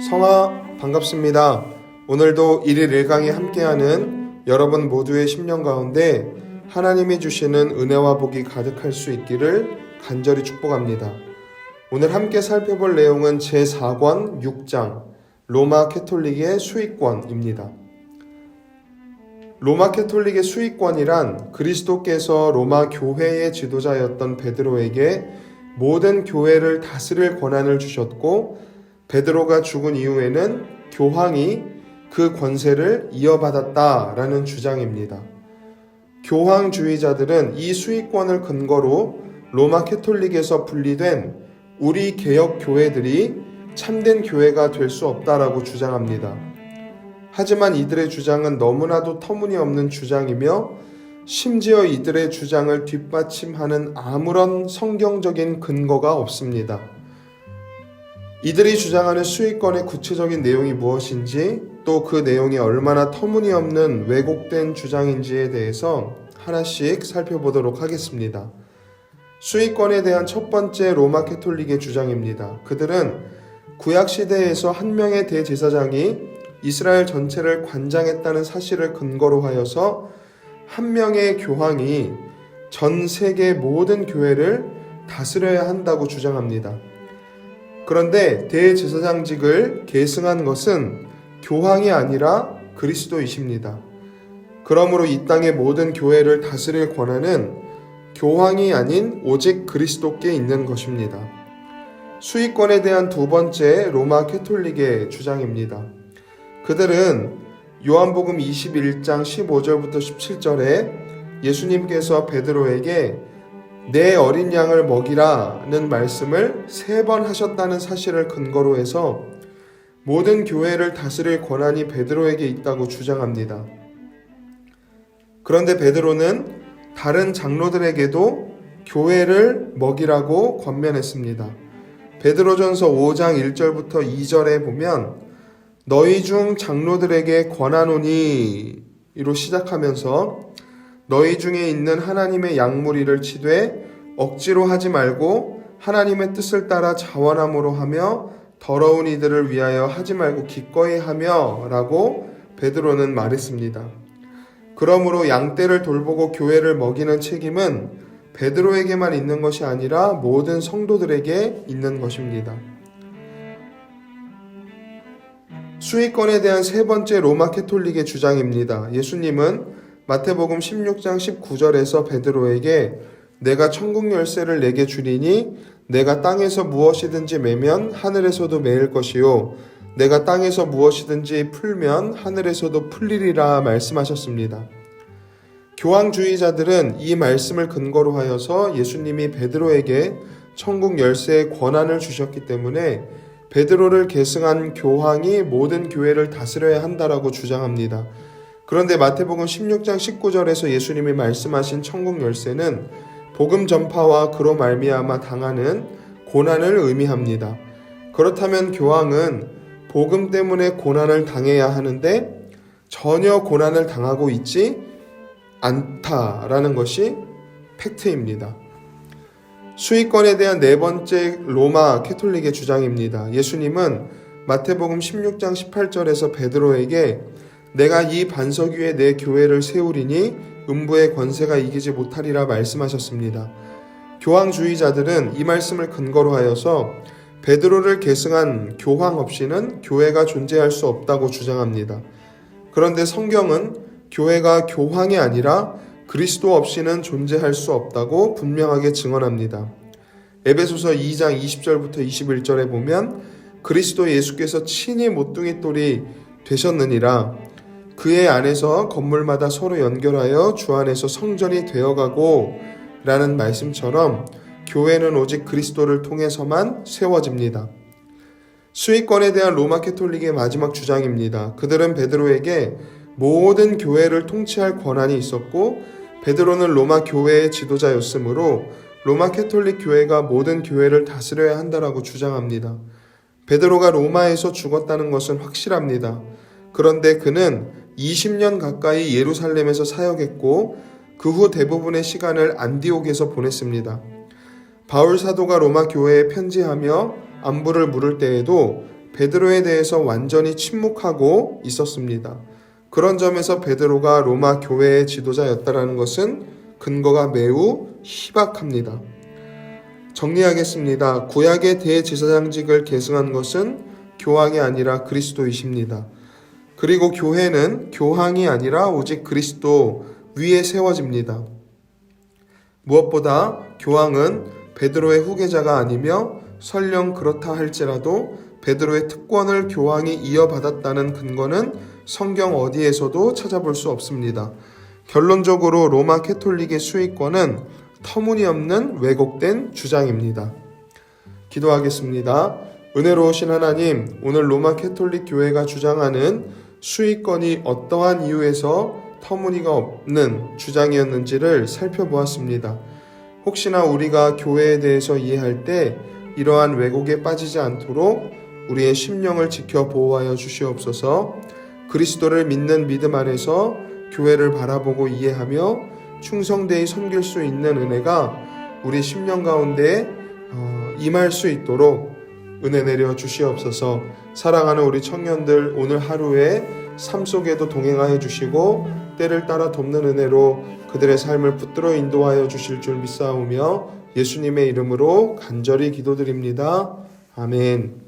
성아 반갑습니다. 오늘도 1일 1강에 함께하는 여러분 모두의 심령 가운데 하나님이 주시는 은혜와 복이 가득할 수 있기를 간절히 축복합니다. 오늘 함께 살펴볼 내용은 제4권 6장 로마 캐톨릭의 수익권입니다. 로마 캐톨릭의 수익권이란 그리스도께서 로마 교회의 지도자였던 베드로에게 모든 교회를 다스릴 권한을 주셨고, 베드로가 죽은 이후에는 교황이 그 권세를 이어받았다라는 주장입니다. 교황주의자들은 이 수익권을 근거로 로마 캐톨릭에서 분리된 우리 개혁 교회들이 참된 교회가 될 수 없다라고 주장합니다. 하지만 이들의 주장은 너무나도 터무니없는 주장이며 심지어 이들의 주장을 뒷받침하는 아무런 성경적인 근거가 없습니다. 이들이 주장하는 수익권의 구체적인 내용이 무엇인지, 또 그 내용이 얼마나 터무니없는 왜곡된 주장인지에 대해서 하나씩 살펴보도록 하겠습니다. 수익권에 대한 첫 번째 로마 캐톨릭의 주장입니다. 그들은 구약시대에서 한 명의 대제사장이 이스라엘 전체를 관장했다는 사실을 근거로 하여서 한 명의 교황이 전 세계 모든 교회를 다스려야 한다고 주장합니다. 그런데 대제사장직을 계승한 것은 교황이 아니라 그리스도이십니다. 그러므로 이 땅의 모든 교회를 다스릴 권한은 교황이 아닌 오직 그리스도께 있는 것입니다. 수익권에 대한 두 번째 로마 캐톨릭의 주장입니다. 그들은 요한복음 21장 15절부터 17절에 예수님께서 베드로에게 내 어린 양을 먹이라는 말씀을 3번 하셨다는 사실을 근거로 해서 모든 교회를 다스릴 권한이 베드로에게 있다고 주장합니다. 그런데 베드로는 다른 장로들에게도 교회를 먹이라고 권면했습니다. 베드로전서 5장 1절부터 2절에 보면 너희 중 장로들에게 권하노니 이로 시작하면서 너희 중에 있는 하나님의 양무리를 치되 억지로 하지 말고 하나님의 뜻을 따라 자원함으로 하며 더러운 이들을 위하여 하지 말고 기꺼이 하며 라고 베드로는 말했습니다. 그러므로 양떼를 돌보고 교회를 먹이는 책임은 베드로에게만 있는 것이 아니라 모든 성도들에게 있는 것입니다. 수익권에 대한 세 번째 로마 캐톨릭의 주장입니다. 예수님은 마태복음 16장 19절에서 베드로에게 내가 천국 열쇠를 내게 주리니 내가 땅에서 무엇이든지 매면 하늘에서도 매일 것이요 내가 땅에서 무엇이든지 풀면 하늘에서도 풀리리라 말씀하셨습니다. 교황주의자들은 이 말씀을 근거로 하여서 예수님이 베드로에게 천국 열쇠의 권한을 주셨기 때문에 베드로를 계승한 교황이 모든 교회를 다스려야 한다라고 주장합니다. 그런데 마태복음 16장 19절에서 예수님이 말씀하신 천국 열쇠는 복음 전파와 그로 말미암아 당하는 고난을 의미합니다. 그렇다면 교황은 복음 때문에 고난을 당해야 하는데 전혀 고난을 당하고 있지 않다라는 것이 팩트입니다. 수익권에 대한 네 번째 로마 캐톨릭의 주장입니다. 예수님은 마태복음 16장 18절에서 베드로에게 내가 이 반석 위에 내 교회를 세우리니 음부의 권세가 이기지 못하리라 말씀하셨습니다. 교황주의자들은 이 말씀을 근거로 하여서 베드로를 계승한 교황 없이는 교회가 존재할 수 없다고 주장합니다. 그런데 성경은 교회가 교황이 아니라 그리스도 없이는 존재할 수 없다고 분명하게 증언합니다. 에베소서 2장 20절부터 21절에 보면 그리스도 예수께서 친히 모퉁이 돌이 되셨느니라 그의 안에서 건물마다 서로 연결하여 주 안에서 성전이 되어가고 라는 말씀처럼 교회는 오직 그리스도를 통해서만 세워집니다. 수익권에 대한 로마 캐톨릭의 마지막 주장입니다. 그들은 베드로에게 모든 교회를 통치할 권한이 있었고 베드로는 로마 교회의 지도자였으므로 로마 캐톨릭 교회가 모든 교회를 다스려야 한다라고 주장합니다. 베드로가 로마에서 죽었다는 것은 확실합니다. 그런데 그는 20년 가까이 예루살렘에서 사역했고 그 후 대부분의 시간을 안디옥에서 보냈습니다. 바울 사도가 로마 교회에 편지하며 안부를 물을 때에도 베드로에 대해서 완전히 침묵하고 있었습니다. 그런 점에서 베드로가 로마 교회의 지도자였다라는 것은 근거가 매우 희박합니다. 정리하겠습니다. 구약의 대제사장직을 계승한 것은 교황이 아니라 그리스도이십니다. 그리고 교회는 교황이 아니라 오직 그리스도 위에 세워집니다. 무엇보다 교황은 베드로의 후계자가 아니며 설령 그렇다 할지라도 베드로의 특권을 교황이 이어받았다는 근거는 성경 어디에서도 찾아볼 수 없습니다. 결론적으로 로마 캐톨릭의 수익권은 터무니없는 왜곡된 주장입니다. 기도하겠습니다. 은혜로우신 하나님, 오늘 로마 캐톨릭 교회가 주장하는 수익권이 어떠한 이유에서 터무니가 없는 주장이었는지를 살펴보았습니다. 혹시나 우리가 교회에 대해서 이해할 때 이러한 왜곡에 빠지지 않도록 우리의 심령을 지켜 보호하여 주시옵소서. 그리스도를 믿는 믿음 안에서 교회를 바라보고 이해하며 충성되이 섬길 수 있는 은혜가 우리 심령 가운데 임할 수 있도록 은혜 내려 주시옵소서. 사랑하는 우리 청년들, 오늘 하루에 삶 속에도 동행하여 주시고 때를 따라 돕는 은혜로 그들의 삶을 붙들어 인도하여 주실 줄 믿사오며 예수님의 이름으로 간절히 기도드립니다. 아멘.